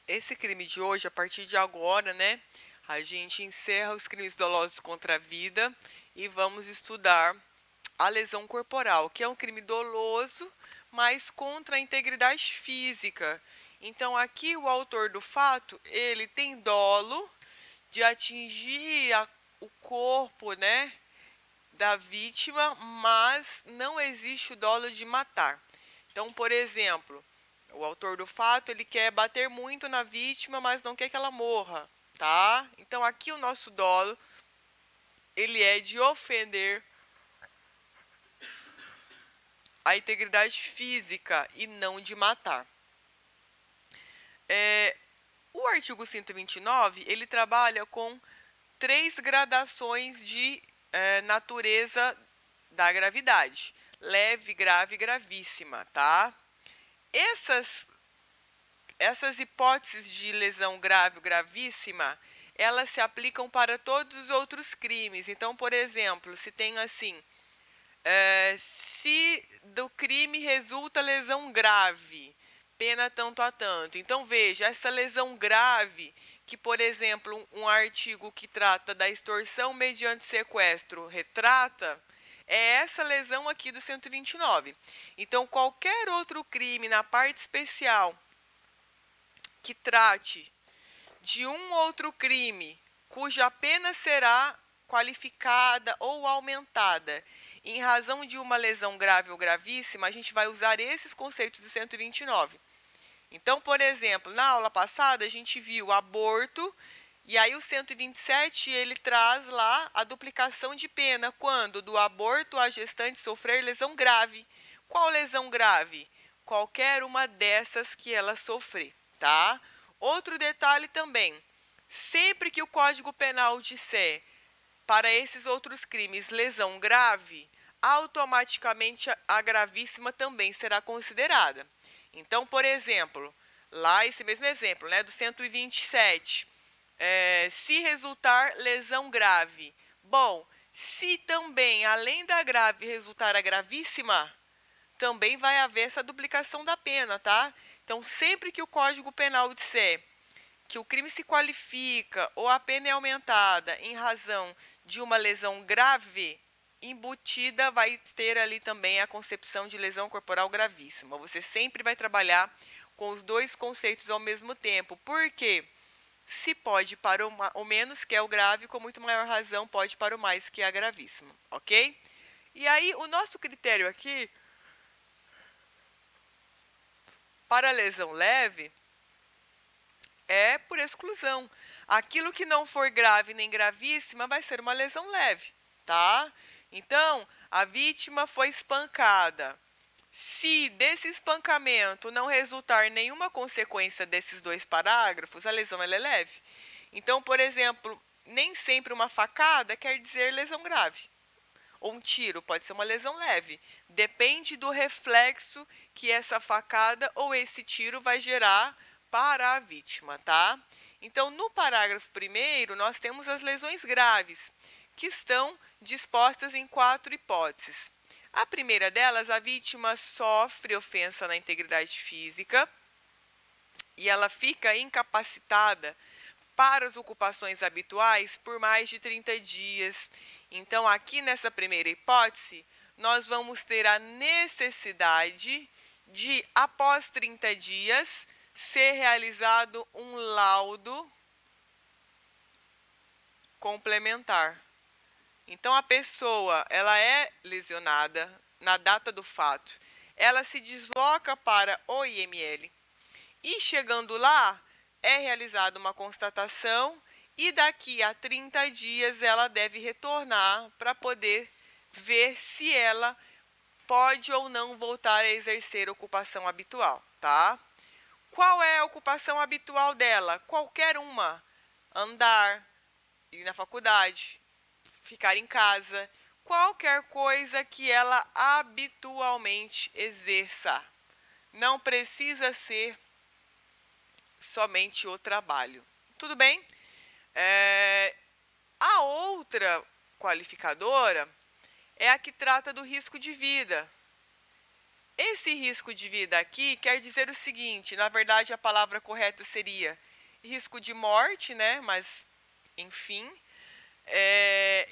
esse crime de hoje, a partir de agora, né, a gente encerra os crimes dolosos contra a vida e vamos estudar a lesão corporal, que é um crime doloso, mas contra a integridade física. Então, aqui o autor do fato, ele tem dolo de atingir o corpo, né, da vítima, mas não existe o dolo de matar. Então, por exemplo, o autor do fato, ele quer bater muito na vítima, mas não quer que ela morra, tá? Então, aqui o nosso dolo, ele é de ofender a integridade física e não de matar. O artigo 129, ele trabalha com 3 gradações de natureza da gravidade. Leve, grave e gravíssima, tá? Essas hipóteses de lesão grave ou gravíssima, elas se aplicam para todos os outros crimes. Então, por exemplo, se tem assim, se do crime resulta lesão grave, pena tanto a tanto. Então, veja, essa lesão grave, que, por exemplo, um artigo que trata da extorsão mediante sequestro retrata, é essa lesão aqui do 129. Então, qualquer outro crime na parte especial que trate de um outro crime cuja pena será qualificada ou aumentada em razão de uma lesão grave ou gravíssima, a gente vai usar esses conceitos do 129. Então, por exemplo, na aula passada a gente viu aborto, e aí o 127 ele traz lá a duplicação de pena quando do aborto a gestante sofrer lesão grave. Qual lesão grave? Qualquer uma dessas que ela sofrer, tá? Outro detalhe também, sempre que o Código Penal disser para esses outros crimes lesão grave, automaticamente a gravíssima também será considerada. Então, por exemplo, lá esse mesmo exemplo, né, do 127, se resultar lesão grave. Bom, se também, além da grave, resultar a gravíssima, também vai haver essa duplicação da pena, tá? Então, sempre que o Código Penal disser que o crime se qualifica ou a pena é aumentada em razão de uma lesão grave, embutida vai ter ali também a concepção de lesão corporal gravíssima. Você sempre vai trabalhar com os dois conceitos ao mesmo tempo. Por quê? Se pode para o menos, que é o grave, com muito maior razão pode para o mais, que é a gravíssima, ok? E aí, o nosso critério aqui, para a lesão leve, é por exclusão. Aquilo que não for grave nem gravíssima vai ser uma lesão leve, tá? Então, a vítima foi espancada. Se desse espancamento não resultar nenhuma consequência desses dois parágrafos, a lesão ela é leve. Então, por exemplo, nem sempre uma facada quer dizer lesão grave. Ou um tiro pode ser uma lesão leve. Depende do reflexo que essa facada ou esse tiro vai gerar para a vítima, tá? Então, no parágrafo 1º, nós temos as lesões graves, que estão dispostas em 4 hipóteses. A primeira delas, a vítima sofre ofensa na integridade física e ela fica incapacitada para as ocupações habituais por mais de 30 dias. Então, aqui nessa primeira hipótese, nós vamos ter a necessidade de, após 30 dias, ser realizado um laudo complementar. Então, a pessoa, ela é lesionada na data do fato, ela se desloca para o IML e, chegando lá, é realizada uma constatação e daqui a 30 dias ela deve retornar para poder ver se ela pode ou não voltar a exercer ocupação habitual, tá? Qual é a ocupação habitual dela? Qualquer uma. Andar, ir na faculdade, ficar em casa, qualquer coisa que ela habitualmente exerça. Não precisa ser somente o trabalho. Tudo bem? A outra qualificadora é a que trata do risco de vida. esse risco de vida aqui quer dizer o seguinte, na verdade a palavra correta seria risco de morte, né? Mas, enfim.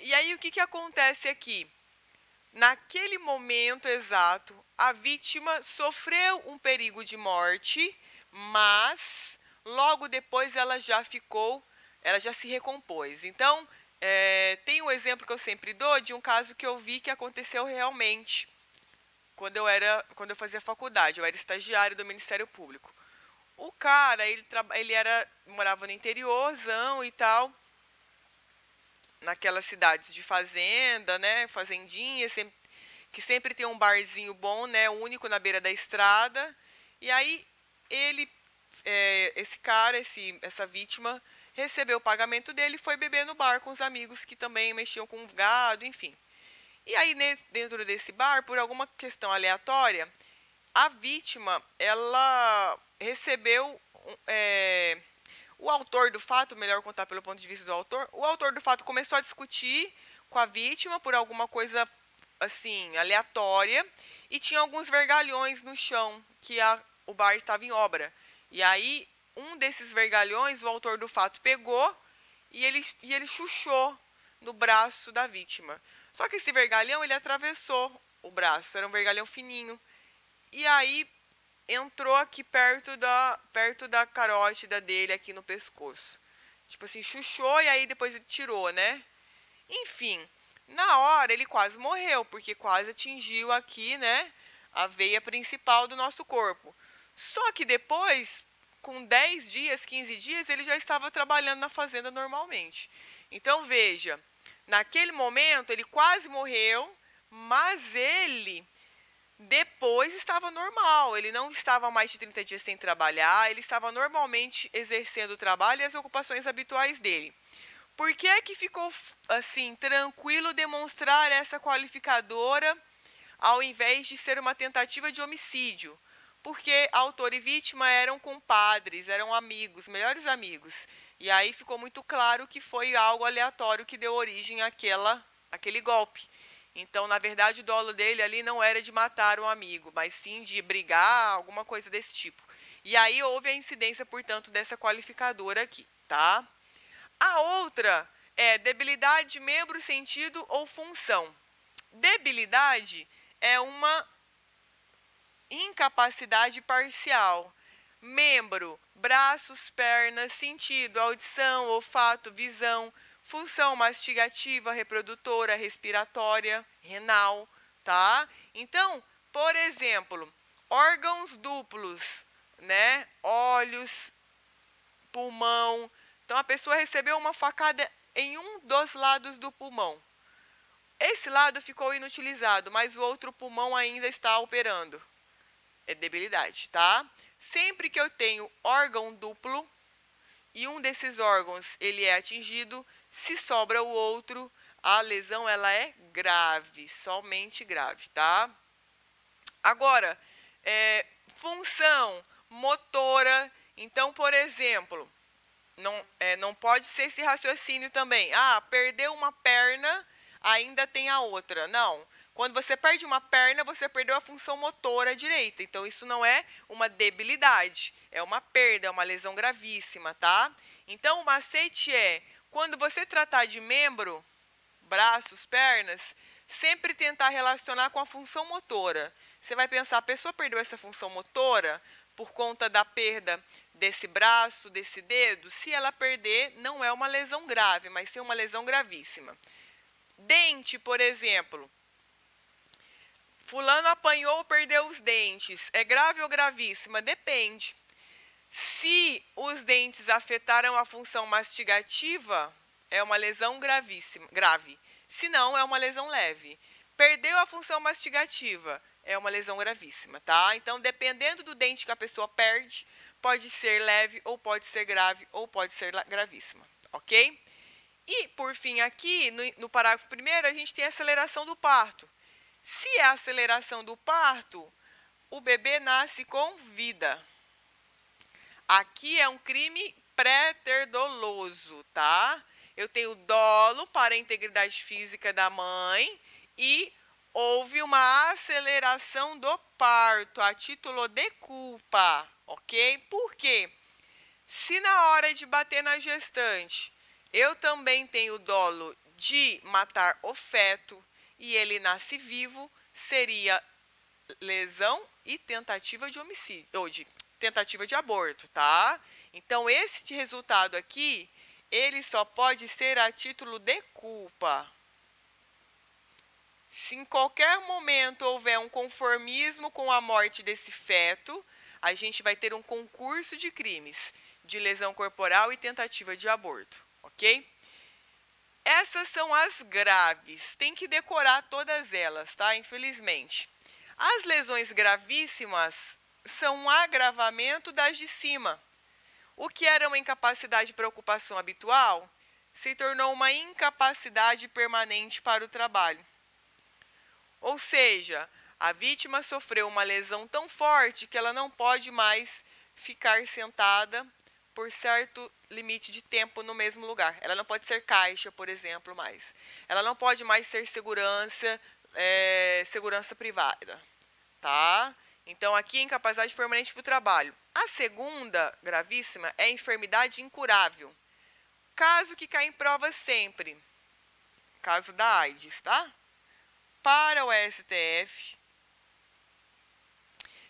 E aí o que acontece aqui? Naquele momento exato, a vítima sofreu um perigo de morte, mas logo depois ela já se recompôs. Então, tem um exemplo que eu sempre dou de um caso que eu vi que aconteceu realmente quando eu fazia faculdade, eu era estagiário do Ministério Público. O cara, morava no interiorzão e tal, naquelas cidades de fazenda, né, fazendinha, que sempre tem um barzinho bom, né, único na beira da estrada. E aí essa vítima recebeu o pagamento dele e foi beber no bar com os amigos que também mexiam com gado, enfim. E aí dentro desse bar, por alguma questão aleatória, a vítima, ela recebeu o autor do fato, melhor contar pelo ponto de vista do autor, o autor do fato começou a discutir com a vítima por alguma coisa assim, aleatória, e tinha alguns vergalhões no chão, que o bar estava em obra. E aí, um desses vergalhões, o autor do fato pegou e ele chuchou no braço da vítima. Só que esse vergalhão, ele atravessou o braço, era um vergalhão fininho. E aí, entrou aqui perto da carótida dele, aqui no pescoço. Tipo assim, chuchou e aí depois ele tirou, né? Enfim, na hora ele quase morreu, porque quase atingiu aqui, né, a veia principal do nosso corpo. Só que depois, com 10 dias, 15 dias, ele já estava trabalhando na fazenda normalmente. Então, veja, naquele momento ele quase morreu, mas ele depois estava normal, ele não estava mais de 30 dias sem trabalhar, ele estava normalmente exercendo o trabalho e as ocupações habituais dele. Por que é que ficou assim tranquilo demonstrar essa qualificadora ao invés de ser uma tentativa de homicídio? Porque autor e vítima eram compadres, eram amigos, melhores amigos. E aí ficou muito claro que foi algo aleatório que deu origem àquele golpe. Então, na verdade, o dolo dele ali não era de matar um amigo, mas sim de brigar, alguma coisa desse tipo. E aí houve a incidência, portanto, dessa qualificadora aqui, tá? A outra é debilidade de membro, sentido ou função. Debilidade é uma incapacidade parcial. Membro, braços, pernas, sentido, audição, olfato, visão, função mastigativa, reprodutora, respiratória, renal, tá? Então, por exemplo, órgãos duplos, né? Olhos, pulmão. Então, a pessoa recebeu uma facada em um dos lados do pulmão. Esse lado ficou inutilizado, mas o outro pulmão ainda está operando. É debilidade, tá? Sempre que eu tenho órgão duplo e um desses órgãos ele é atingido, se sobra o outro, a lesão ela é grave, somente grave, tá? Agora, função motora. Então, por exemplo, não pode ser esse raciocínio também. Ah, perdeu uma perna, ainda tem a outra. Não. Quando você perde uma perna, você perdeu a função motora direita. Então, isso não é uma debilidade. É uma perda, é uma lesão gravíssima, tá? Então, o macete é, quando você tratar de membro, braços, pernas, sempre tentar relacionar com a função motora. Você vai pensar, a pessoa perdeu essa função motora por conta da perda desse braço, desse dedo? Se ela perder, não é uma lesão grave, mas sim uma lesão gravíssima. Dente, por exemplo. Fulano apanhou ou perdeu os dentes. É grave ou gravíssima? Depende. Se os dentes afetaram a função mastigativa, é uma lesão grave. Se não, é uma lesão leve. Perdeu a função mastigativa, é uma lesão gravíssima, tá? Então, dependendo do dente que a pessoa perde, pode ser leve, ou pode ser grave, ou pode ser gravíssima, ok? E, por fim, aqui, no parágrafo 1º, a gente tem a aceleração do parto. Se é a aceleração do parto, o bebê nasce com vida. Aqui é um crime pré-ter-doloso, tá? Eu tenho dolo para a integridade física da mãe e houve uma aceleração do parto a título de culpa, ok? Por quê? Se na hora de bater na gestante eu também tenho dolo de matar o feto e ele nasce vivo, seria lesão e tentativa de homicídio, ou de tentativa de aborto, tá? Então, esse resultado aqui, ele só pode ser a título de culpa. Se em qualquer momento houver um conformismo com a morte desse feto, a gente vai ter um concurso de crimes de lesão corporal e tentativa de aborto, ok? Essas são as graves. Tem que decorar todas elas, tá? Infelizmente. As lesões gravíssimas são um agravamento das de cima. O que era uma incapacidade de preocupação habitual se tornou uma incapacidade permanente para o trabalho. Ou seja, a vítima sofreu uma lesão tão forte que ela não pode mais ficar sentada por certo limite de tempo no mesmo lugar. Ela não pode ser caixa, por exemplo, mais. Ela não pode mais ser segurança privada, tá? Então, aqui é incapacidade permanente para o trabalho. A segunda, gravíssima, é enfermidade incurável. Caso que cai em prova sempre. Caso da AIDS, tá? Para o STF,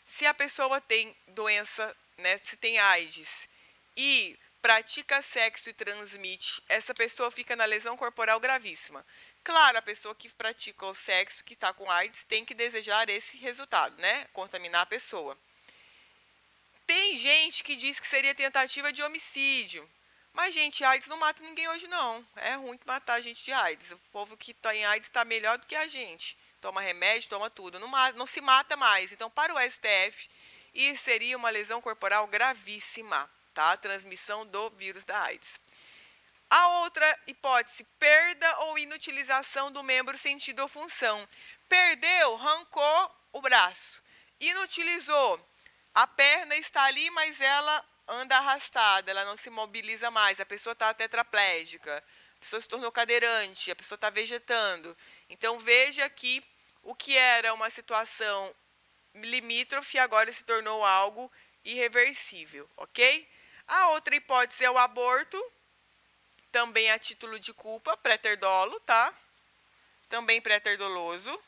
se a pessoa tem doença, né, se tem AIDS e pratica sexo e transmite, essa pessoa fica na lesão corporal gravíssima. Claro, a pessoa que pratica o sexo, que está com AIDS, tem que desejar esse resultado, né? Contaminar a pessoa. Tem gente que diz que seria tentativa de homicídio. Mas, gente, AIDS não mata ninguém hoje, não. É ruim matar a gente de AIDS. O povo que está em AIDS está melhor do que a gente. Toma remédio, toma tudo. Não se mata mais. Então, para o STF, isso seria uma lesão corporal gravíssima, tá? Transmissão do vírus da AIDS. A outra hipótese, perda ou inutilização do membro, sentido ou função. Perdeu, arrancou o braço. Inutilizou. A perna está ali, mas ela anda arrastada, ela não se mobiliza mais, a pessoa está tetraplégica, a pessoa se tornou cadeirante, a pessoa está vegetando. Então, veja que o que era uma situação limítrofe agora se tornou algo irreversível, ok? A outra hipótese é o aborto, também a título de culpa, pré-ter-dolo, tá? Também pré-ter-doloso.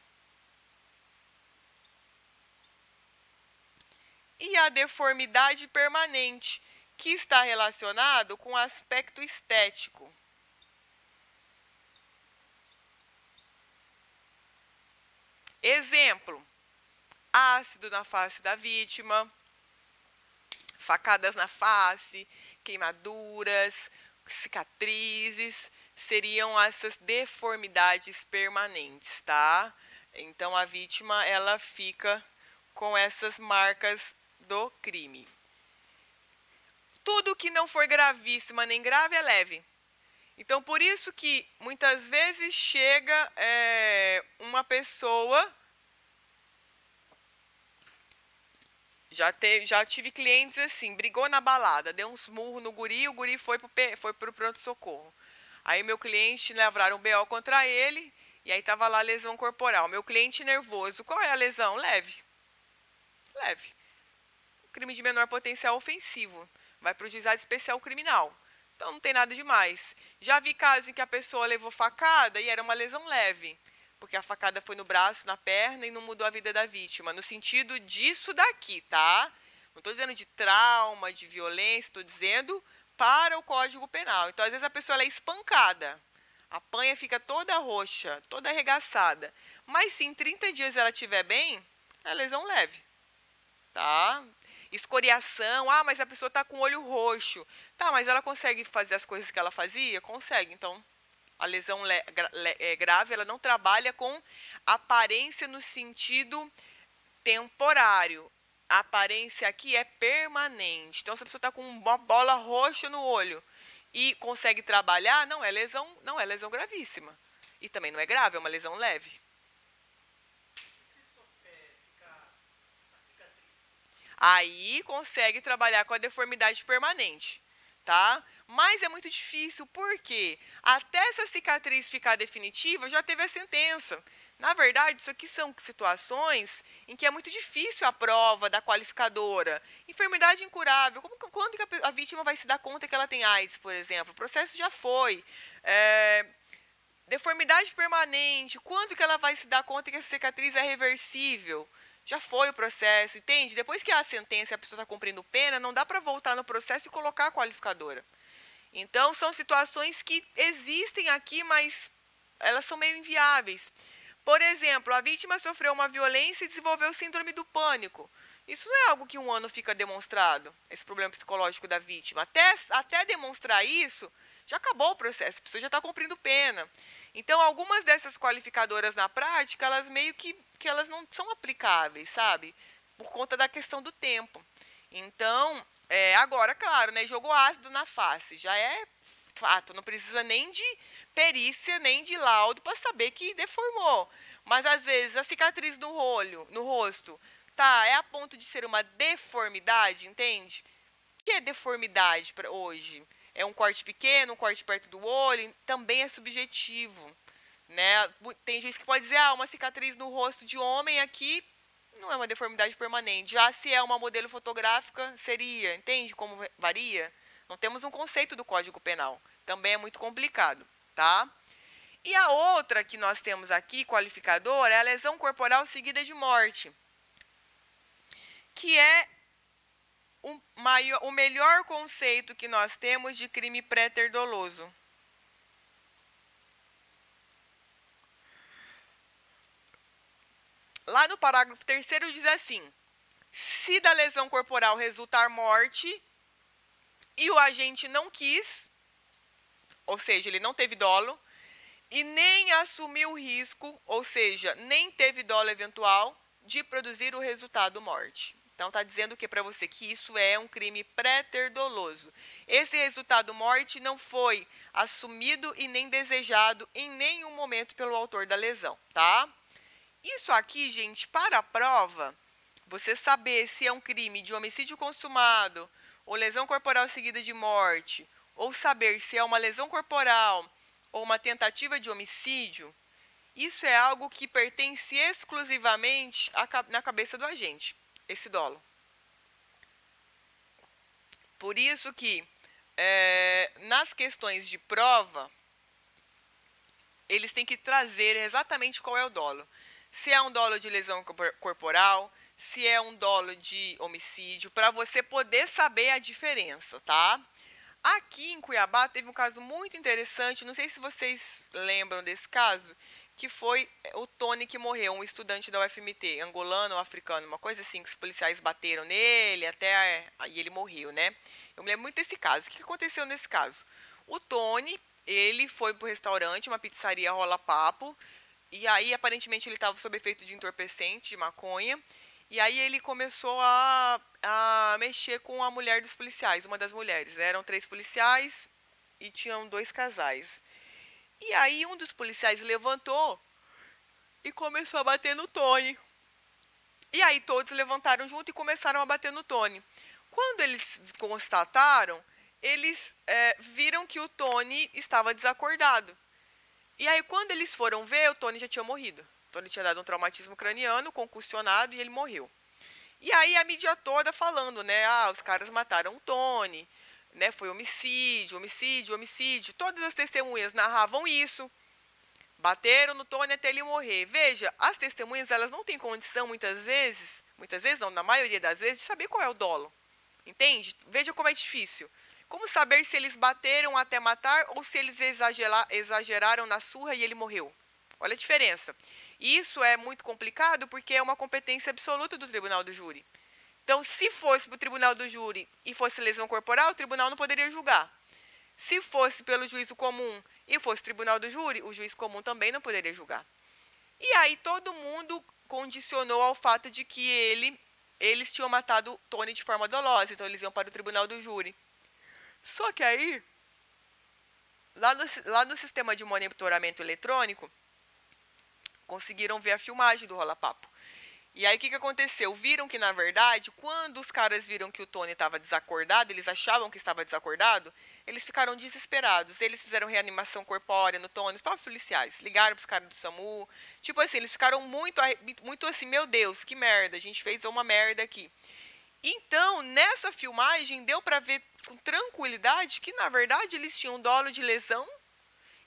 E a deformidade permanente, que está relacionado com o aspecto estético. Exemplo, ácido na face da vítima, facadas na face, queimaduras, cicatrizes, seriam essas deformidades permanentes, tá? Então, a vítima, ela fica com essas marcas do crime. Tudo que não for gravíssima nem grave é leve. Então, por isso que muitas vezes chega uma pessoa... Já tive clientes assim, brigou na balada, deu uns murros no guri, o guri foi pro pronto-socorro. Aí meu cliente lavraram um BO contra ele, e aí tava lá a lesão corporal. Meu cliente nervoso, qual é a lesão? Leve. Leve. Crime de menor potencial ofensivo. Vai para o juizado especial criminal. Então não tem nada demais. Já vi casos em que a pessoa levou facada e era uma lesão leve. Porque a facada foi no braço, na perna e não mudou a vida da vítima. No sentido disso daqui, tá? Não estou dizendo de trauma, de violência, estou dizendo para o Código Penal. Então, às vezes, a pessoa ela é espancada. Apanha, fica toda roxa, toda arregaçada. Mas se em 30 dias ela estiver bem, é lesão leve. Tá? Escoriação, mas a pessoa está com o olho roxo. Tá, mas ela consegue fazer as coisas que ela fazia? Consegue, então... A lesão grave, ela não trabalha com aparência no sentido temporário. A aparência aqui é permanente. Então, se a pessoa está com uma bola roxa no olho e consegue trabalhar, não é lesão gravíssima. E também não é grave, é uma lesão leve. Aí consegue trabalhar com a deformidade permanente. Tá? Mas é muito difícil, porque até essa cicatriz ficar definitiva, já teve a sentença. Na verdade, isso aqui são situações em que é muito difícil a prova da qualificadora. Enfermidade incurável, quando que a vítima vai se dar conta que ela tem AIDS, por exemplo? O processo já foi. Deformidade permanente, quando que ela vai se dar conta que essa cicatriz é reversível? Já foi o processo, entende? Depois que há a sentença e a pessoa está cumprindo pena, não dá para voltar no processo e colocar a qualificadora. Então, são situações que existem aqui, mas elas são meio inviáveis. Por exemplo, a vítima sofreu uma violência e desenvolveu síndrome do pânico. Isso não é algo que um ano fica demonstrado, esse problema psicológico da vítima. Até demonstrar isso, já acabou o processo, a pessoa já está cumprindo pena. Então, algumas dessas qualificadoras na prática, elas meio que elas não são aplicáveis, sabe? Por conta da questão do tempo. Então, agora, claro, né, jogou ácido na face, já é fato, não precisa nem de perícia, nem de laudo para saber que deformou. Mas às vezes a cicatriz no olho, no rosto, tá, é a ponto de ser uma deformidade, entende? O que é deformidade para hoje? É um corte pequeno, um corte perto do olho, também é subjetivo, né? Tem gente que pode dizer, uma cicatriz no rosto de homem aqui não é uma deformidade permanente. Já se é uma modelo fotográfica, seria, entende como varia? Não temos um conceito do Código Penal. Também é muito complicado, tá? E a outra que nós temos aqui, qualificadora, é a lesão corporal seguida de morte, que é o melhor conceito que nós temos de crime pré-doloso. Lá no parágrafo 3º diz assim: se da lesão corporal resultar morte e o agente não quis, ou seja, ele não teve dolo, e nem assumiu o risco, ou seja, nem teve dolo eventual de produzir o resultado morte. Então, está dizendo que para você que isso é um crime pré-doloso. Esse resultado morte não foi assumido e nem desejado em nenhum momento pelo autor da lesão, tá? Isso aqui, gente, para a prova, você saber se é um crime de homicídio consumado, ou lesão corporal seguida de morte, ou saber se é uma lesão corporal ou uma tentativa de homicídio, isso é algo que pertence exclusivamente na cabeça do agente, esse dolo. Por isso que, nas questões de prova, eles têm que trazer exatamente qual é o dolo. Se é um dolo de lesão corporal, se é um dolo de homicídio, para você poder saber a diferença, tá? Aqui em Cuiabá teve um caso muito interessante, não sei se vocês lembram desse caso, que foi o Tony que morreu, um estudante da UFMT, angolano ou africano, uma coisa assim, que os policiais bateram nele, até aí ele morreu, né? Eu me lembro muito desse caso. O que aconteceu nesse caso? O Tony, ele foi pro restaurante, uma pizzaria Rola Papo, e aí aparentemente ele estava sob efeito de entorpecente, de maconha, e aí ele começou a mexer com a mulher dos policiais, uma das mulheres. Eram 3 policiais e tinham 2 casais. E aí um dos policiais levantou e começou a bater no Tony. E aí todos levantaram junto e começaram a bater no Tony. Quando eles constataram, eles viram que o Tony estava desacordado. E aí quando eles foram ver, o Tony já tinha morrido. O Tony tinha dado um traumatismo craniano, concussionado, e ele morreu. E aí a mídia toda falando, né? Os caras mataram o Tony, né? Foi homicídio, homicídio, homicídio. Todas as testemunhas narravam isso. Bateram no Tony até ele morrer. Veja, as testemunhas, elas não têm condição muitas vezes não, na maioria das vezes, de saber qual é o dolo. Entende? Veja como é difícil. Como saber se eles bateram até matar ou se eles exageraram na surra e ele morreu? Olha a diferença. E isso é muito complicado porque é uma competência absoluta do tribunal do júri. Então, se fosse para o tribunal do júri e fosse lesão corporal, o tribunal não poderia julgar. Se fosse pelo juízo comum e fosse tribunal do júri, o juiz comum também não poderia julgar. E aí todo mundo condicionou ao fato de que eles tinham matado Tony de forma dolosa, então eles iam para o tribunal do júri. Só que aí, lá no sistema de monitoramento eletrônico, conseguiram ver a filmagem do Rola Papo. E aí, o que aconteceu? Viram que, na verdade, quando os caras viram que o Tony estava desacordado, eles achavam que estava desacordado, eles ficaram desesperados. Eles fizeram reanimação corpórea no Tony, os próprios policiais. Ligaram para os caras do SAMU. Tipo assim, eles ficaram muito assim, meu Deus, que merda, a gente fez uma merda aqui. Então, nessa filmagem, deu para ver com tranquilidade que, na verdade, eles tinham um dolo de lesão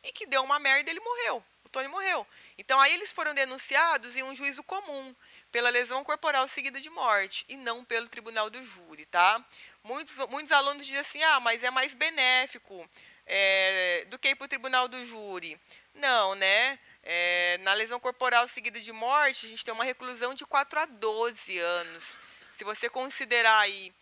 e que deu uma merda e ele morreu. O Tony morreu. Então, aí eles foram denunciados em um juízo comum pela lesão corporal seguida de morte e não pelo tribunal do júri, tá? Muitos alunos dizem assim, mas é mais benéfico do que ir para o tribunal do júri. Não, né? Na lesão corporal seguida de morte, a gente tem uma reclusão de 4 a 12 anos. Se você considerar aí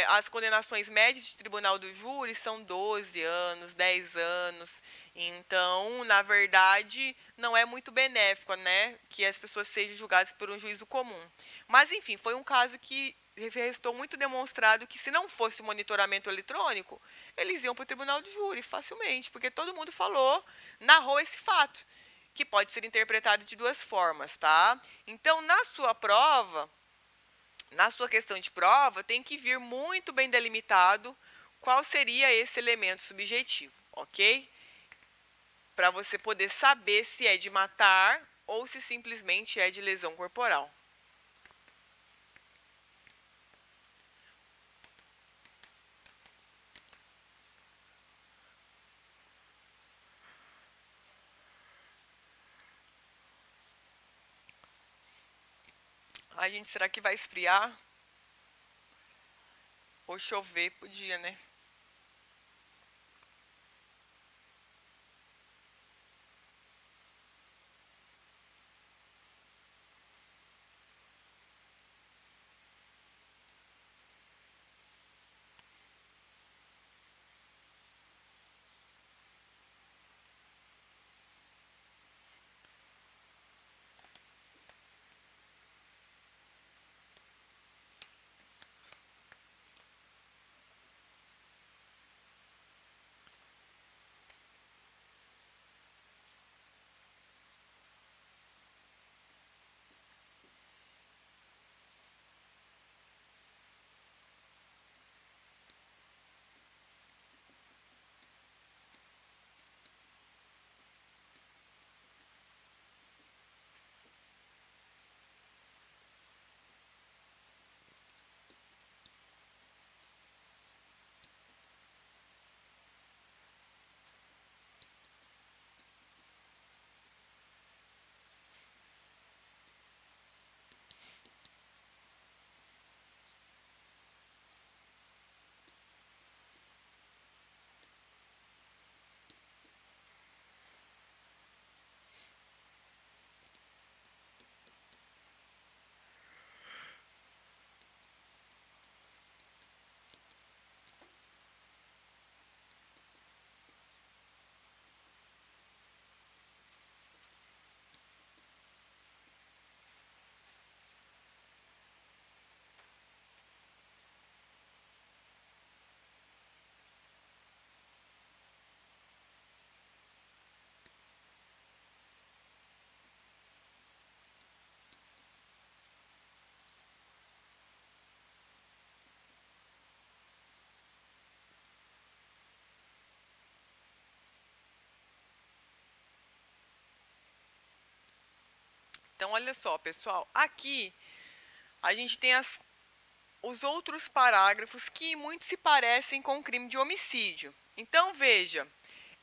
as condenações médias de tribunal do júri são 12 anos, 10 anos. Então, na verdade, não é muito benéfico, né, que as pessoas sejam julgadas por um juízo comum. Mas, enfim, foi um caso que restou muito demonstrado que, se não fosse o monitoramento eletrônico, eles iam para o tribunal do júri facilmente, porque todo mundo narrou esse fato, que pode ser interpretado de duas formas, tá? Então, na sua prova, na sua questão de prova, tem que vir muito bem delimitado qual seria esse elemento subjetivo, ok? Para você poder saber se é de matar ou se simplesmente é de lesão corporal. Ai, gente, será que vai esfriar? Ou chover? Podia, né? Então, olha só, pessoal. Aqui, a gente tem os outros parágrafos que muito se parecem com o crime de homicídio. Então, veja,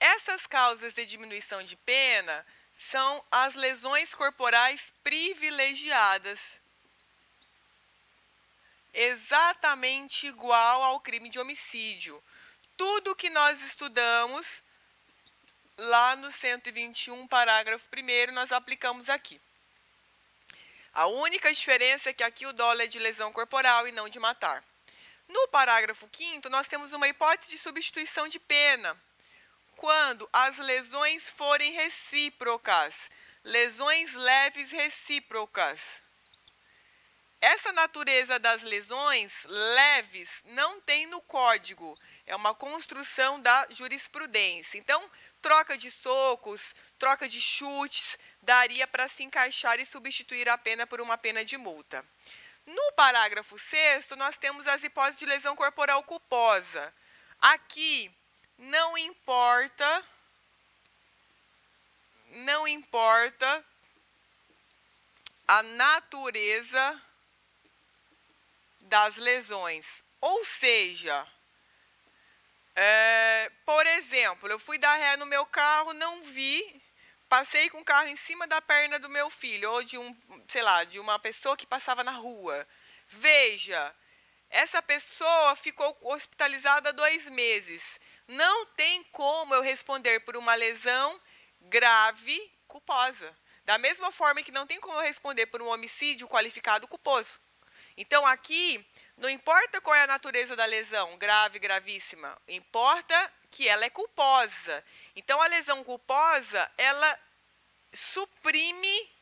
essas causas de diminuição de pena são as lesões corporais privilegiadas. Exatamente igual ao crime de homicídio. Tudo que nós estudamos lá no 121, parágrafo 1º, nós aplicamos aqui. A única diferença é que aqui o dolo é de lesão corporal e não de matar. No parágrafo 5º, nós temos uma hipótese de substituição de pena, quando as lesões forem recíprocas, lesões leves recíprocas. essa natureza das lesões leves não tem no código, é uma construção da jurisprudência. Então, troca de socos, troca de chutes, daria para se encaixar e substituir a pena por uma pena de multa. No parágrafo 6º, nós temos as hipóteses de lesão corporal culposa. Aqui, não importa a natureza das lesões. Ou seja, por exemplo, eu fui dar ré no meu carro, não vi, passei com o carro em cima da perna do meu filho, ou de de uma pessoa que passava na rua. Veja, essa pessoa ficou hospitalizada 2 meses. Não tem como eu responder por uma lesão grave culposa. Da mesma forma que não tem como eu responder por um homicídio qualificado culposo. Então, aqui, não importa qual é a natureza da lesão, grave, gravíssima, importa que ela é culposa. Então, a lesão culposa, ela suprime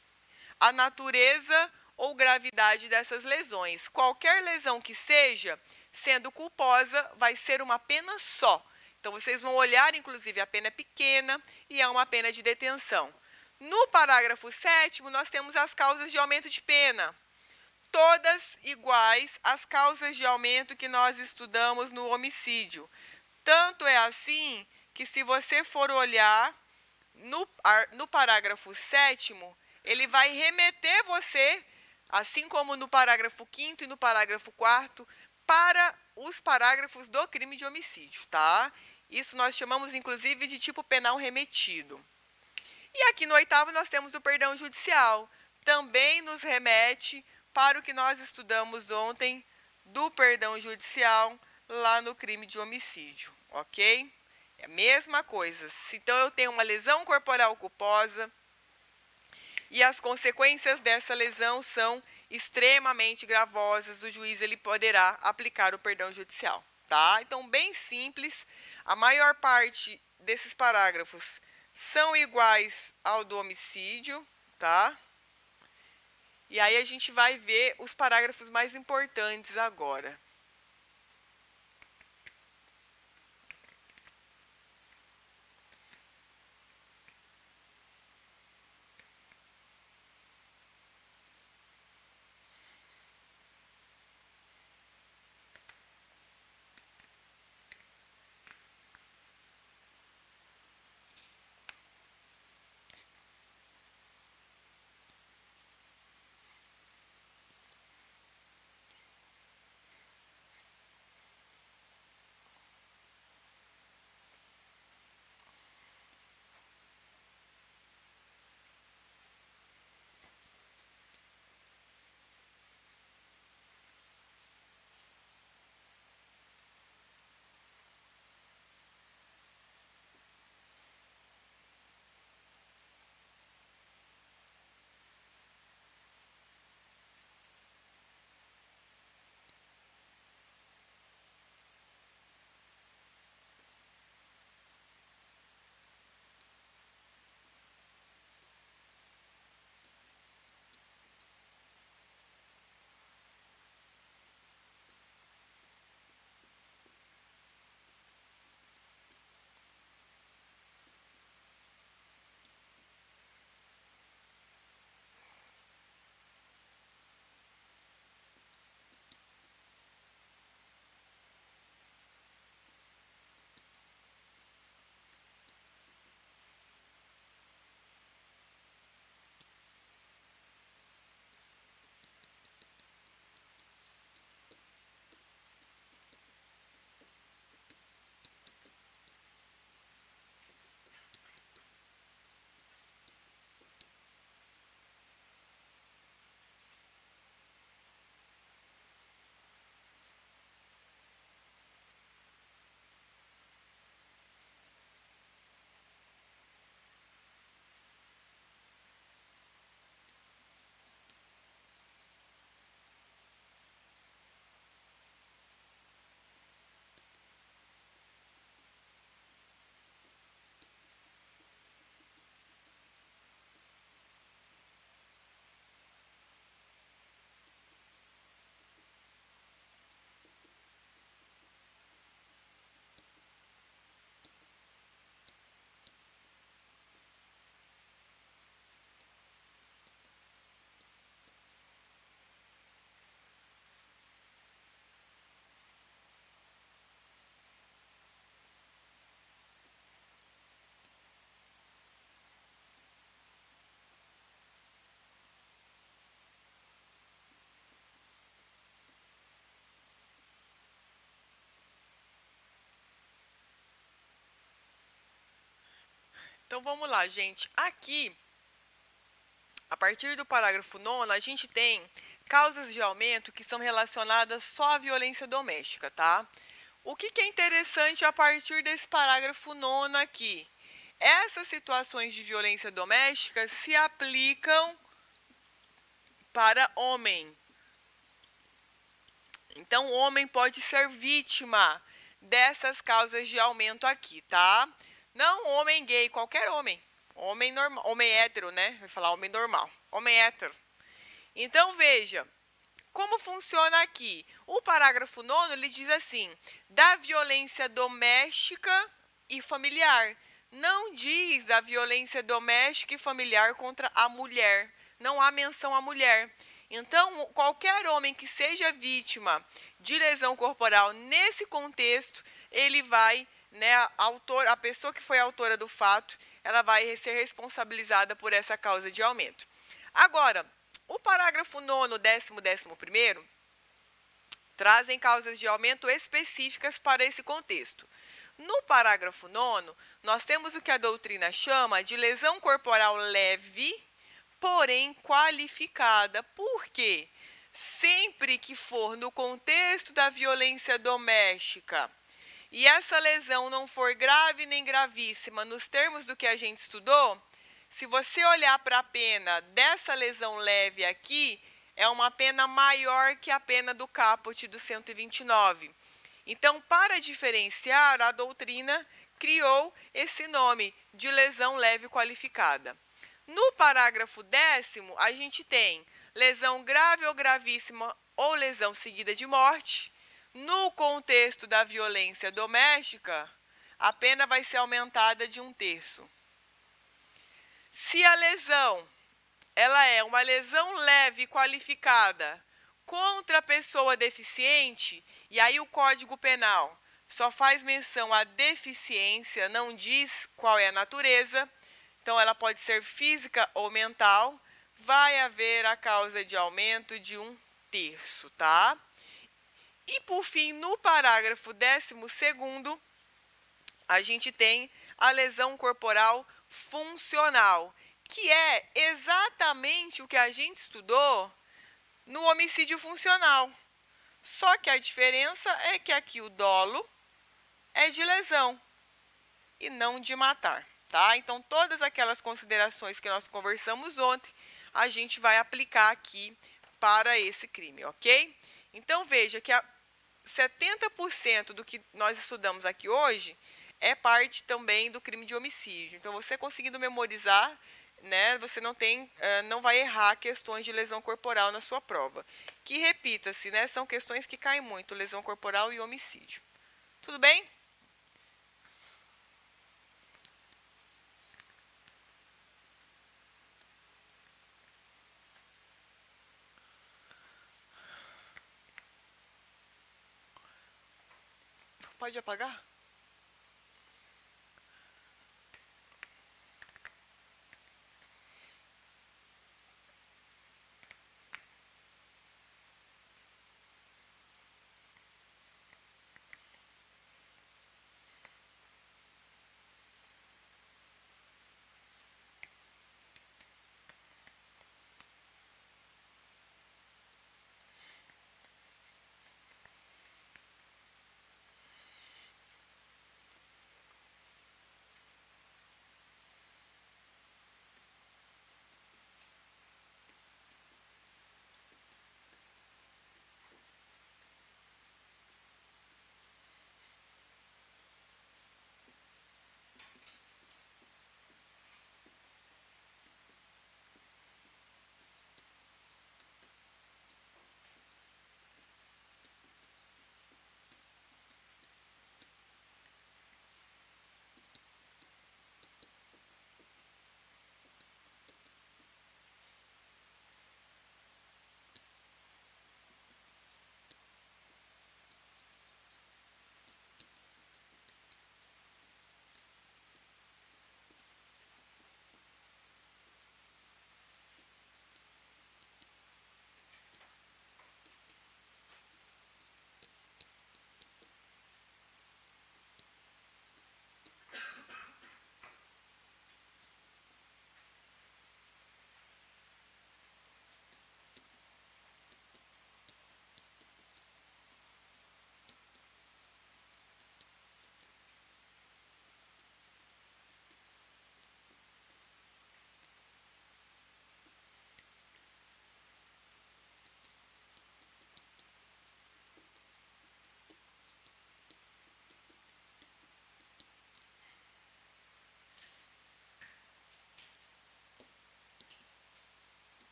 a natureza ou gravidade dessas lesões. Qualquer lesão que seja, sendo culposa, vai ser uma pena só. Então, vocês vão olhar, inclusive, a pena é pequena e é uma pena de detenção. No parágrafo 7º, nós temos as causas de aumento de pena. Todas iguais às causas de aumento que nós estudamos no homicídio. Tanto é assim que, se você for olhar no parágrafo 7º, ele vai remeter você, assim como no parágrafo 5º e no parágrafo 4º, para os parágrafos do crime de homicídio, tá? Isso nós chamamos, inclusive, de tipo penal remetido. E aqui no 8º nós temos o perdão judicial. Também nos remete para o que nós estudamos ontem do perdão judicial lá no crime de homicídio, ok? É a mesma coisa. Então, eu tenho uma lesão corporal culposa e as consequências dessa lesão são extremamente gravosas, o juiz ele poderá aplicar o perdão judicial, tá? Então, bem simples, a maior parte desses parágrafos são iguais ao do homicídio, tá? E aí a gente vai ver os parágrafos mais importantes agora. Então vamos lá, gente. Aqui, a partir do parágrafo 9º, a gente tem causas de aumento que são relacionadas só à violência doméstica, tá? O que é interessante a partir desse parágrafo 9º aqui? Essas situações de violência doméstica se aplicam para homem. Então, o homem pode ser vítima dessas causas de aumento aqui, tá? Não homem gay, qualquer homem. Homem normal, homem hétero, né? Vai falar homem normal. Homem hétero. Então, veja, como funciona aqui? O parágrafo 9º, ele diz assim, da violência doméstica e familiar. Não diz a violência doméstica e familiar contra a mulher. Não há menção à mulher. Então, qualquer homem que seja vítima de lesão corporal nesse contexto, ele vai, né, a pessoa que foi autora do fato, ela vai ser responsabilizada por essa causa de aumento. Agora, o parágrafo 9º, 10º, 11º, trazem causas de aumento específicas para esse contexto. No parágrafo 9º, nós temos o que a doutrina chama de lesão corporal leve, porém qualificada. Por quê? Sempre que for no contexto da violência doméstica e essa lesão não for grave nem gravíssima nos termos do que a gente estudou, se você olhar para a pena dessa lesão leve aqui, é uma pena maior que a pena do caput do 129. Então, para diferenciar, a doutrina criou esse nome de lesão leve qualificada. No parágrafo 10º, a gente tem lesão grave ou gravíssima ou lesão seguida de morte. No contexto da violência doméstica, a pena vai ser aumentada de 1/3. Se a lesão ela é uma lesão leve qualificada contra a pessoa deficiente, e aí o Código Penal só faz menção à deficiência, não diz qual é a natureza, então ela pode ser física ou mental, vai haver a causa de aumento de 1/3, tá? E por fim, no parágrafo 12º, a gente tem a lesão corporal funcional, que é exatamente o que a gente estudou no homicídio funcional. Só que a diferença é que aqui o dolo é de lesão e não de matar, tá? Então, todas aquelas considerações que nós conversamos ontem, a gente vai aplicar aqui para esse crime, ok? Então, veja que 70% do que nós estudamos aqui hoje é parte também do crime de homicídio. Então, você conseguindo memorizar, né, você não vai errar questões de lesão corporal na sua prova. Que, repita-se, né, são questões que caem muito, lesão corporal e homicídio. Tudo bem? Pode apagar?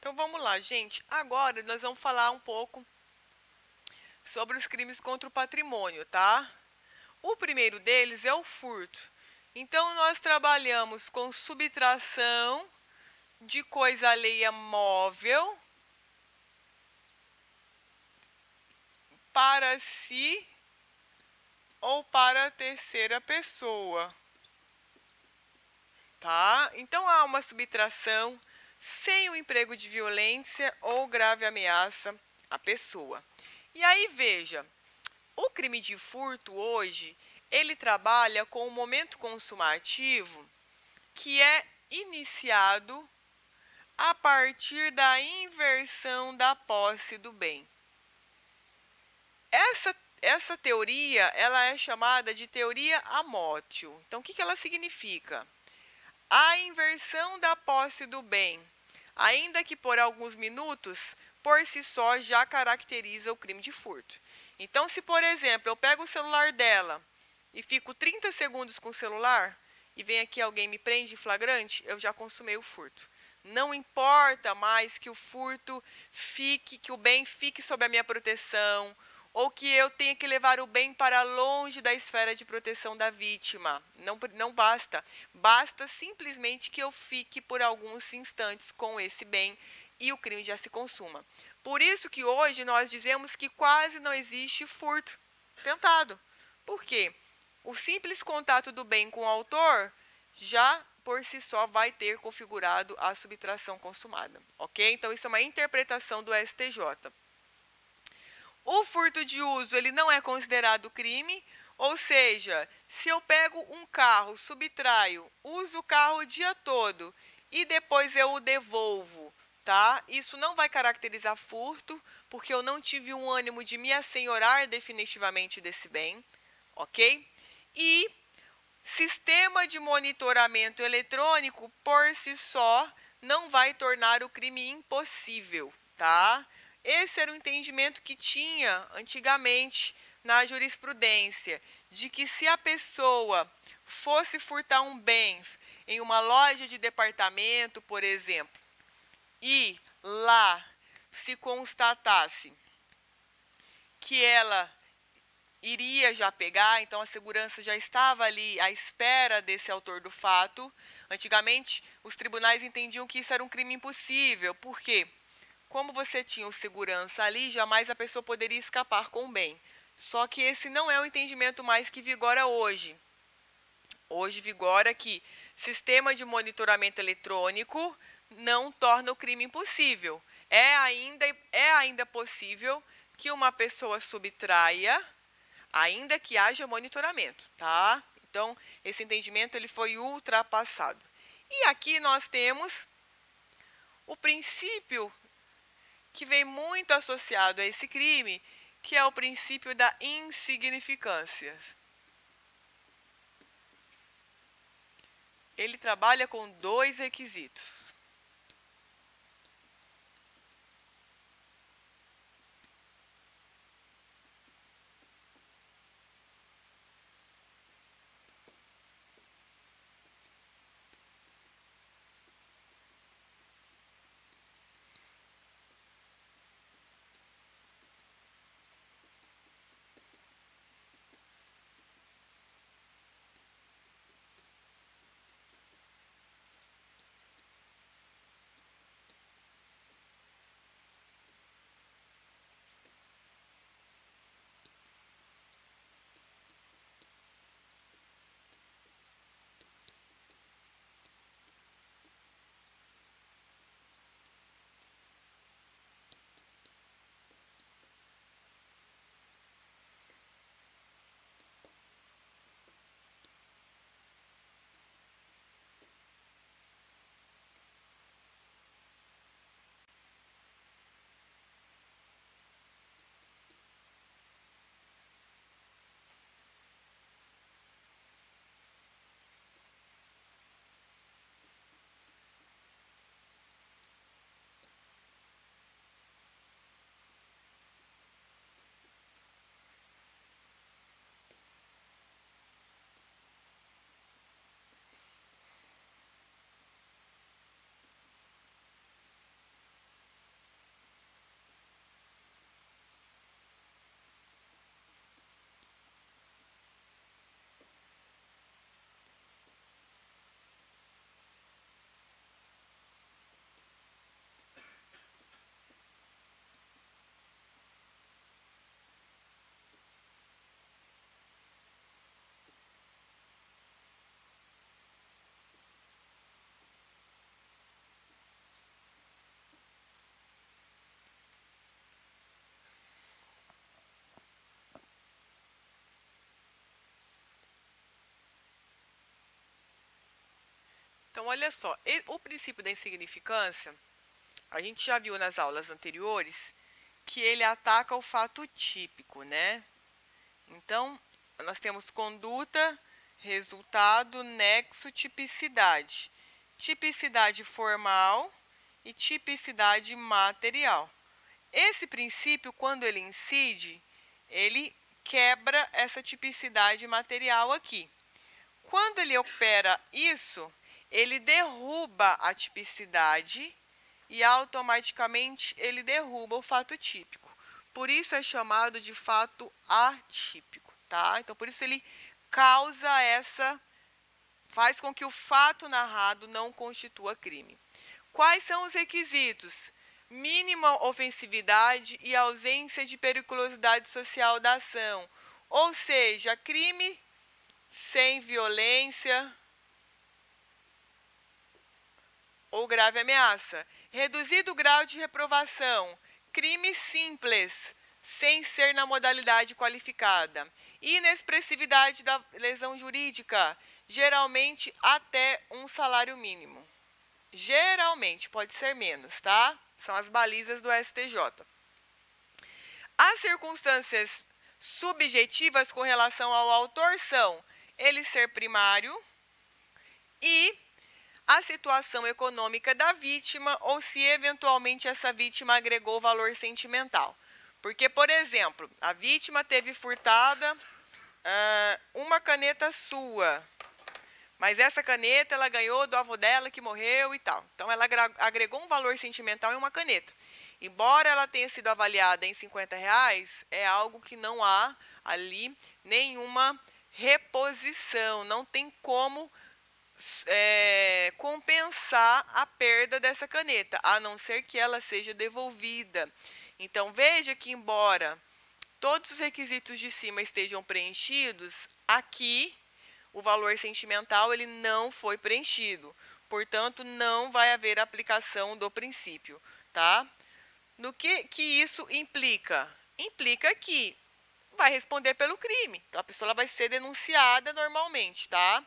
Então vamos lá, gente. Agora nós vamos falar um pouco sobre os crimes contra o patrimônio, tá? O primeiro deles é o furto. Então nós trabalhamos com subtração de coisa alheia móvel para si ou para a terceira pessoa, tá? Então há uma subtração sem o emprego de violência ou grave ameaça à pessoa. E aí veja, o crime de furto hoje, ele trabalha com o momento consumativo que é iniciado a partir da inversão da posse do bem. Essa teoria, ela é chamada de teoria amótil. Então, o que ela significa? A inversão da posse do bem, ainda que por alguns minutos, por si só já caracteriza o crime de furto. Então, se, por exemplo, eu pego o celular dela e fico 30 segundos com o celular, e vem aqui alguém me prende em flagrante, eu já consumei o furto. Não importa mais que o furto fique, que o bem fique sob a minha proteção, ou que eu tenha que levar o bem para longe da esfera de proteção da vítima. Não basta. Basta simplesmente que eu fique por alguns instantes com esse bem e o crime já se consuma. Por isso que hoje nós dizemos que quase não existe furto tentado. Por quê? O simples contato do bem com o autor já por si só vai ter configurado a subtração consumada, ok? Então isso é uma interpretação do STJ. O furto de uso, ele não é considerado crime, ou seja, se eu pego um carro, subtraio, uso o carro o dia todo e depois eu o devolvo, tá? Isso não vai caracterizar furto, porque eu não tive um ânimo de me assenhorar definitivamente desse bem, ok? E sistema de monitoramento eletrônico, por si só, não vai tornar o crime impossível, tá? Esse era o entendimento que tinha antigamente na jurisprudência, de que se a pessoa fosse furtar um bem em uma loja de departamento, por exemplo, e lá se constatasse que ela iria já pegar, então a segurança já estava ali à espera desse autor do fato. Antigamente, os tribunais entendiam que isso era um crime impossível. Por quê? Como você tinha o segurança ali, jamais a pessoa poderia escapar com o bem. Só que esse não é o entendimento mais que vigora hoje. Hoje vigora que sistema de monitoramento eletrônico não torna o crime impossível. É ainda possível que uma pessoa subtraia, ainda que haja monitoramento, tá? Então, esse entendimento ele foi ultrapassado. E aqui nós temos o princípio que vem muito associado a esse crime, que é o princípio da insignificância. Ele trabalha com dois requisitos. Então, olha só, o princípio da insignificância, a gente já viu nas aulas anteriores que ele ataca o fato típico, né? Então, nós temos conduta, resultado, nexo, tipicidade. Tipicidade formal e tipicidade material. Esse princípio, quando ele incide, ele quebra essa tipicidade material aqui. Quando ele opera isso, ele derruba a tipicidade e automaticamente ele derruba o fato típico. Por isso é chamado de fato atípico, tá? Então, por isso ele causa faz com que o fato narrado não constitua crime. Quais são os requisitos? Mínima ofensividade e ausência de periculosidade social da ação. Ou seja, crime sem violência ou grave ameaça. Reduzido o grau de reprovação. Crime simples, sem ser na modalidade qualificada. Inexpressividade da lesão jurídica, geralmente até um salário mínimo. Geralmente, pode ser menos, tá? São as balizas do STJ. As circunstâncias subjetivas com relação ao autor são ele ser primário e a situação econômica da vítima ou se eventualmente essa vítima agregou valor sentimental. Porque, por exemplo, a vítima teve furtada uma caneta sua, mas essa caneta ela ganhou do avô dela que morreu e tal. Então, ela agregou um valor sentimental em uma caneta. Embora ela tenha sido avaliada em R$50, é algo que não há ali nenhuma reposição, não tem como compensar a perda dessa caneta, a não ser que ela seja devolvida. Então, veja que embora todos os requisitos de cima estejam preenchidos, aqui o valor sentimental ele não foi preenchido. Portanto, não vai haver aplicação do princípio, tá? No que isso implica? Implica que vai responder pelo crime. Então, a pessoa vai ser denunciada normalmente, tá?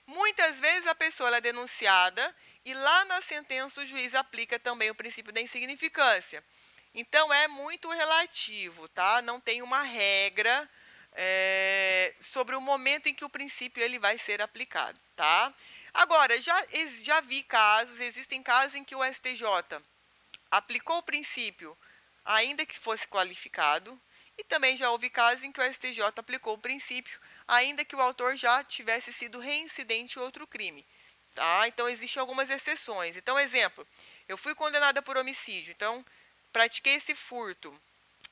Muitas vezes a pessoa é denunciada e lá na sentença o juiz aplica também o princípio da insignificância. Então, é muito relativo, tá? Não tem uma regra sobre o momento em que o princípio ele vai ser aplicado, tá? Agora, já vi casos, existem casos em que o STJ aplicou o princípio ainda que fosse qualificado, e também já houve casos em que o STJ aplicou o princípio ainda que o autor já tivesse sido reincidente em outro crime. Tá? Então, existem algumas exceções. Então, exemplo, eu fui condenada por homicídio, então, pratiquei esse furto.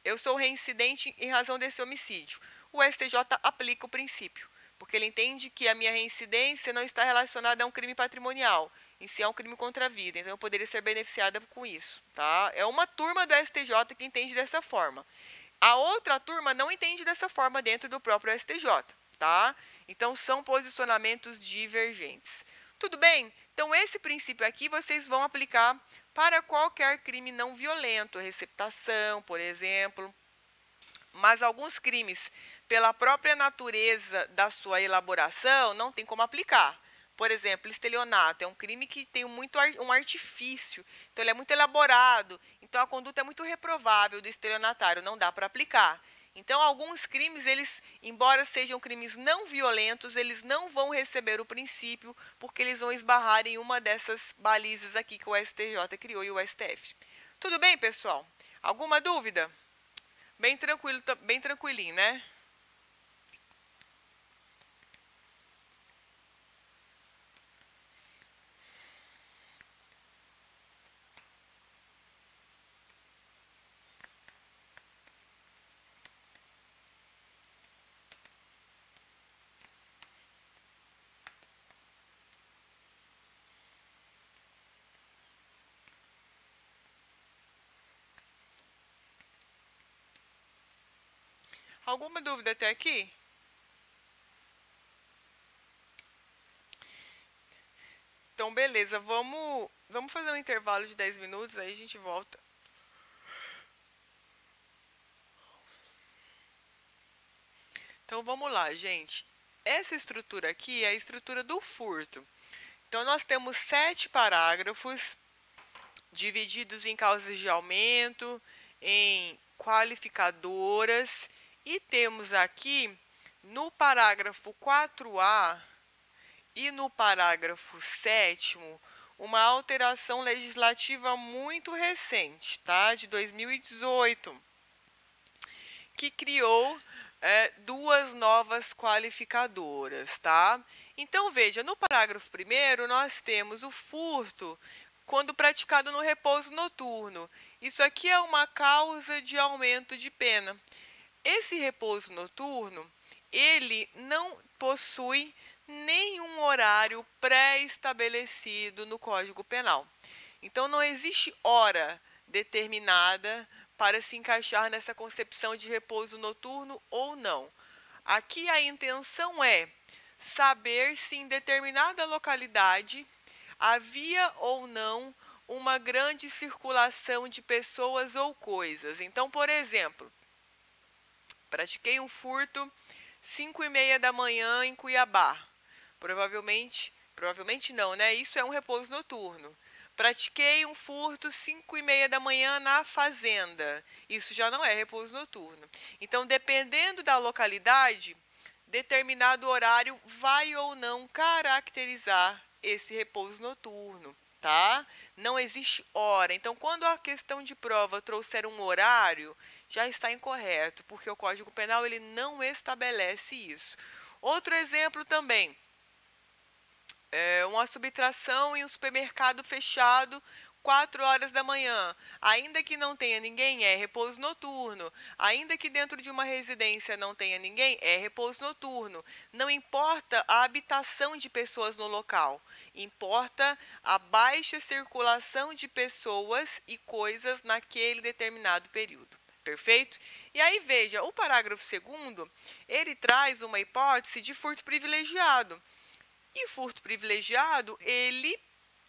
Eu sou reincidente em razão desse homicídio. O STJ aplica o princípio, porque ele entende que a minha reincidência não está relacionada a um crime patrimonial, em si é um crime contra a vida, então eu poderia ser beneficiada com isso. Tá? É uma turma do STJ que entende dessa forma. A outra turma não entende dessa forma dentro do próprio STJ. Tá? Então, são posicionamentos divergentes. Tudo bem? Então, esse princípio aqui vocês vão aplicar para qualquer crime não violento, receptação, por exemplo. Mas alguns crimes, pela própria natureza da sua elaboração, não tem como aplicar. Por exemplo, estelionato é um crime que tem muito um artifício, então ele é muito elaborado, então a conduta é muito reprovável do estelionatário, não dá para aplicar. Então, alguns crimes, eles, embora sejam crimes não violentos, eles não vão receber o princípio, porque eles vão esbarrar em uma dessas balizas aqui que o STJ criou e o STF. Tudo bem, pessoal? Alguma dúvida? Bem tranquilo, bem tranquilinho, né? Alguma dúvida até aqui? Então, beleza, vamos fazer um intervalo de 10 minutos, aí a gente volta. Então, vamos lá, gente. Essa estrutura aqui é a estrutura do furto. Então, nós temos 7 parágrafos divididos em causas de aumento, em qualificadoras, e temos aqui no parágrafo 4A e no parágrafo 7º uma alteração legislativa muito recente, tá? De 2018, que criou duas novas qualificadoras, tá? Então, veja, no parágrafo 1º, nós temos o furto quando praticado no repouso noturno. Isso aqui é uma causa de aumento de pena. Esse repouso noturno, ele não possui nenhum horário pré-estabelecido no Código Penal. Então, não existe hora determinada para se encaixar nessa concepção de repouso noturno ou não. Aqui a intenção é saber se em determinada localidade havia ou não uma grande circulação de pessoas ou coisas. Então, por exemplo, pratiquei um furto 5h30 da manhã em Cuiabá. Provavelmente não, né? Isso é um repouso noturno. Pratiquei um furto 5h30 da manhã na fazenda. Isso já não é repouso noturno. Então, dependendo da localidade, determinado horário vai ou não caracterizar esse repouso noturno, tá? Não existe hora. Então, quando a questão de prova trouxer um horário, já está incorreto, porque o Código Penal ele não estabelece isso. Outro exemplo também, uma subtração em um supermercado fechado 4 horas da manhã, ainda que não tenha ninguém, é repouso noturno. Ainda que dentro de uma residência não tenha ninguém, é repouso noturno. Não importa a habitação de pessoas no local, importa a baixa circulação de pessoas e coisas naquele determinado período. Perfeito? E aí, veja, o parágrafo 2º, ele traz uma hipótese de furto privilegiado. E furto privilegiado, ele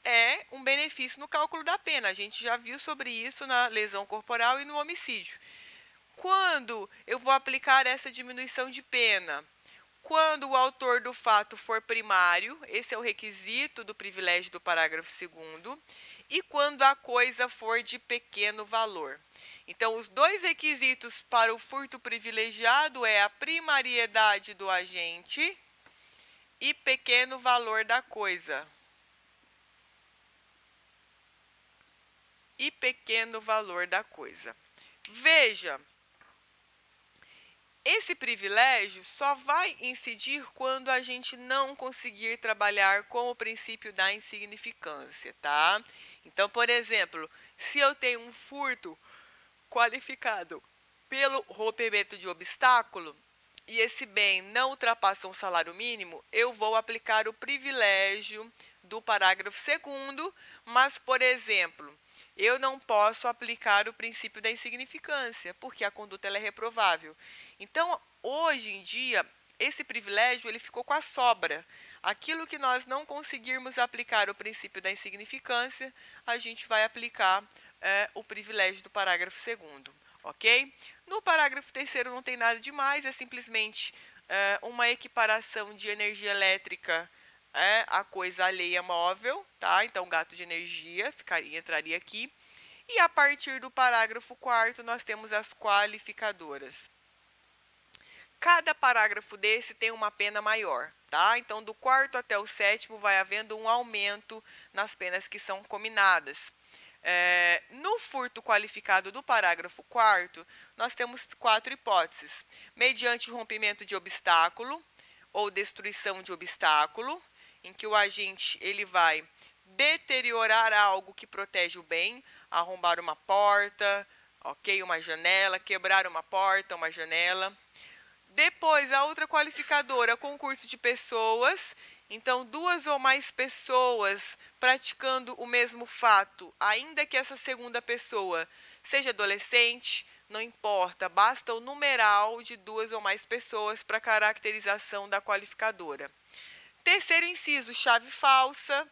é um benefício no cálculo da pena. A gente já viu sobre isso na lesão corporal e no homicídio. Quando eu vou aplicar essa diminuição de pena? Quando o autor do fato for primário, esse é o requisito do privilégio do parágrafo 2º, e quando a coisa for de pequeno valor. Então, os dois requisitos para o furto privilegiado é a primariedade do agente e pequeno valor da coisa. Veja, esse privilégio só vai incidir quando a gente não conseguir trabalhar com o princípio da insignificância, tá? Então, por exemplo, se eu tenho um furto qualificado pelo rompimento de obstáculo e esse bem não ultrapassa um salário mínimo, eu vou aplicar o privilégio do parágrafo 2º, mas, por exemplo, eu não posso aplicar o princípio da insignificância, porque a conduta ela é reprovável. Então, hoje em dia, esse privilégio ele ficou com a sobra. Aquilo que nós não conseguirmos aplicar o princípio da insignificância, a gente vai aplicar o privilégio do parágrafo 2º, ok? No parágrafo 3º não tem nada demais, é simplesmente uma equiparação de energia elétrica a coisa alheia móvel, tá? Então, gasto de energia entraria aqui. E a partir do parágrafo 4º, nós temos as qualificadoras. Cada parágrafo desse tem uma pena maior, tá? Então, do 4º até o 7º vai havendo um aumento nas penas que são cominadas. No furto qualificado do parágrafo 4º, nós temos 4 hipóteses. Mediante rompimento de obstáculo ou destruição de obstáculo, em que o agente ele vai deteriorar algo que protege o bem, arrombar uma porta, ok, uma janela, quebrar uma porta, uma janela. Depois, a outra qualificadora, concurso de pessoas. Então, 2 ou mais pessoas praticando o mesmo fato, ainda que essa segunda pessoa seja adolescente, não importa, basta o numeral de 2 ou mais pessoas para caracterização da qualificadora. Terceiro inciso, chave falsa.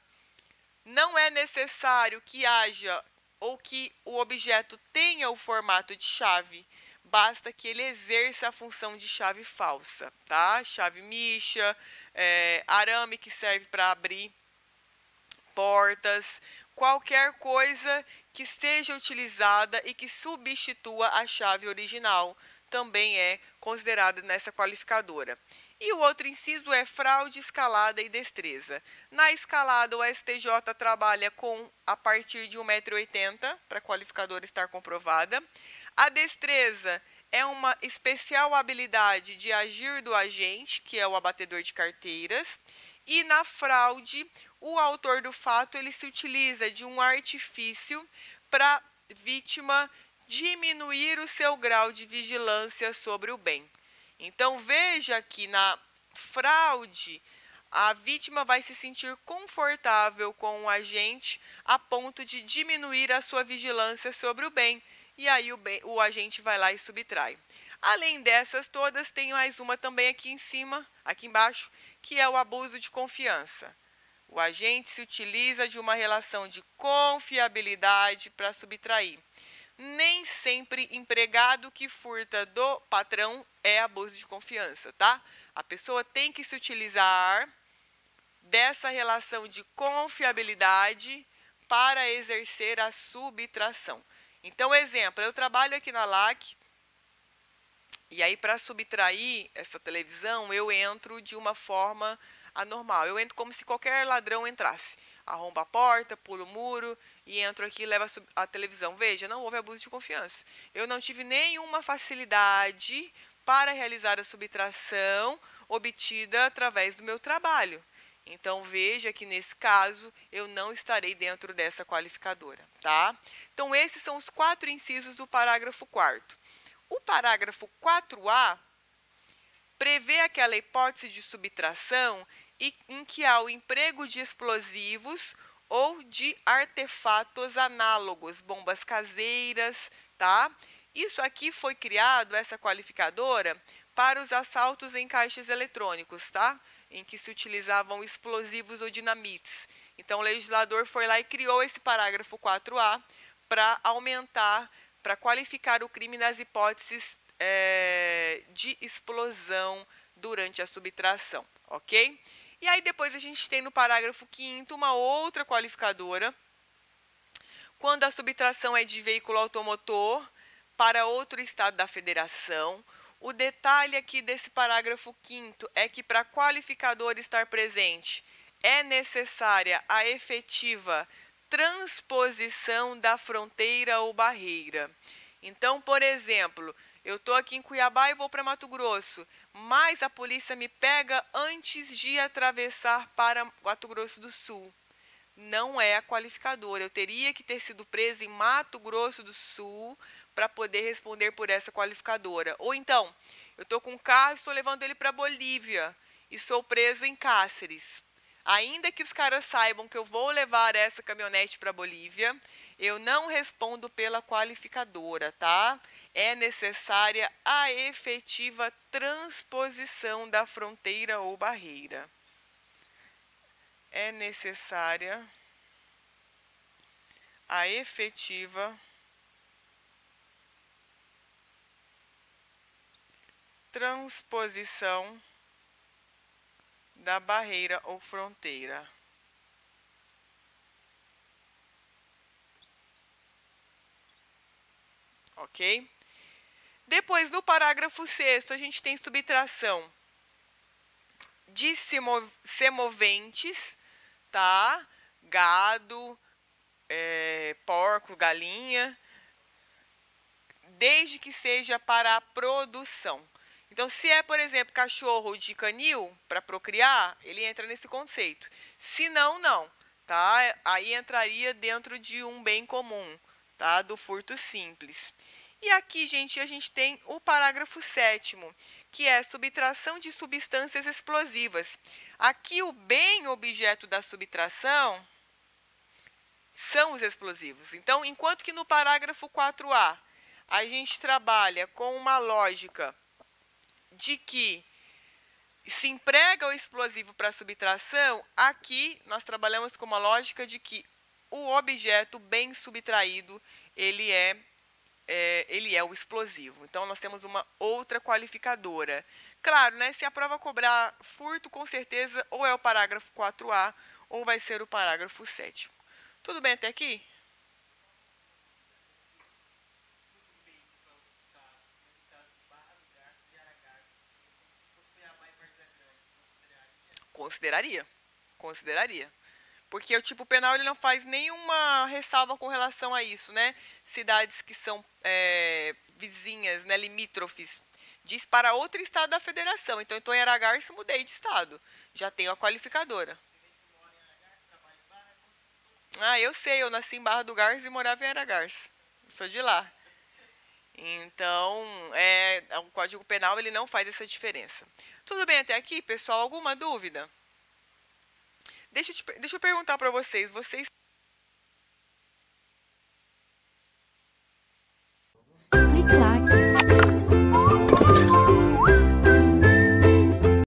Não é necessário que haja ou que o objeto tenha o formato de chave, basta que ele exerça a função de chave falsa, tá? Chave micha, arame que serve para abrir portas, qualquer coisa que seja utilizada e que substitua a chave original também é considerada nessa qualificadora. E o outro inciso é fraude, escalada e destreza. Na escalada, o STJ trabalha com a partir de 1,80 m para a qualificadora estar comprovada. A destreza é uma especial habilidade de agir do agente, que é o abatedor de carteiras. E na fraude, o autor do fato ele se utiliza de um artifício para a vítima diminuir o seu grau de vigilância sobre o bem. Então, veja que na fraude, a vítima vai se sentir confortável com o agente a ponto de diminuir a sua vigilância sobre o bem. E aí o agente vai lá e subtrai. Além dessas todas, tem mais uma também aqui em cima, aqui embaixo, que é o abuso de confiança. O agente se utiliza de uma relação de confiabilidade para subtrair. Nem sempre empregado que furta do patrão é abuso de confiança, tá? A pessoa tem que se utilizar dessa relação de confiabilidade para exercer a subtração. Então, exemplo, eu trabalho aqui na LAC e aí para subtrair essa televisão eu entro de uma forma anormal. Eu entro como se qualquer ladrão entrasse. Arrombo a porta, pulo o muro e entro aqui e levo a televisão. Veja, não houve abuso de confiança. Eu não tive nenhuma facilidade para realizar a subtração obtida através do meu trabalho. Então, veja que nesse caso eu não estarei dentro dessa qualificadora, tá? Então, esses são os 4 incisos do parágrafo 4º. O parágrafo 4A prevê aquela hipótese de subtração em que há o emprego de explosivos ou de artefatos análogos, bombas caseiras, tá? Isso aqui foi criado, essa qualificadora, para os assaltos em caixas eletrônicos, tá? Em que se utilizavam explosivos ou dinamites. Então, o legislador foi lá e criou esse parágrafo 4A para aumentar, para qualificar o crime nas hipóteses de explosão durante a subtração, ok? E aí depois a gente tem no parágrafo 5º uma outra qualificadora, quando a subtração é de veículo automotor para outro estado da federação. O detalhe aqui desse parágrafo 5º é que para qualificador estar presente é necessária a efetiva transposição da fronteira ou barreira. Então, por exemplo, eu estou aqui em Cuiabá e vou para Mato Grosso, mas a polícia me pega antes de atravessar para Mato Grosso do Sul. Não é a qualificadora. Eu teria que ter sido presa em Mato Grosso do Sul para poder responder por essa qualificadora. Ou então, eu estou com um carro e estou levando ele para Bolívia e sou presa em Cáceres. Ainda que os caras saibam que eu vou levar essa caminhonete para Bolívia, eu não respondo pela qualificadora, tá? É necessária a efetiva transposição da fronteira ou barreira. É necessária a efetiva transposição da barreira ou fronteira. Ok? Depois, no parágrafo 6º, a gente tem subtração de semoventes, tá? Gado, porco, galinha, desde que seja para a produção. Então, se é, por exemplo, cachorro de canil para procriar, ele entra nesse conceito. Se não, não, tá? Aí entraria dentro de um bem comum, tá? Do furto simples. E aqui, gente, a gente tem o parágrafo 7º, que é subtração de substâncias explosivas. Aqui o bem objeto da subtração são os explosivos. Então, enquanto que no parágrafo 4A a gente trabalha com uma lógica de que se emprega o explosivo para subtração, aqui nós trabalhamos com uma lógica de que o objeto bem subtraído, ele é o explosivo. Então, nós temos uma outra qualificadora. Claro, né, se a prova cobrar furto, com certeza, ou é o parágrafo 4A ou vai ser o parágrafo 7º. Tudo bem até aqui? Consideraria. Consideraria. Porque o tipo penal ele não faz nenhuma ressalva com relação a isso, né? Cidades que são vizinhas, né, limítrofes, diz para outro estado da federação. Então, eu estou em Aragarça, mudei de estado. Já tenho a qualificadora. Ah, eu sei, eu nasci em Barra do Garça e morava em Aragarça. Sou de lá. Então, o Código Penal ele não faz essa diferença. Tudo bem até aqui, pessoal? Alguma dúvida? Deixa eu perguntar para vocês. Clique lá aqui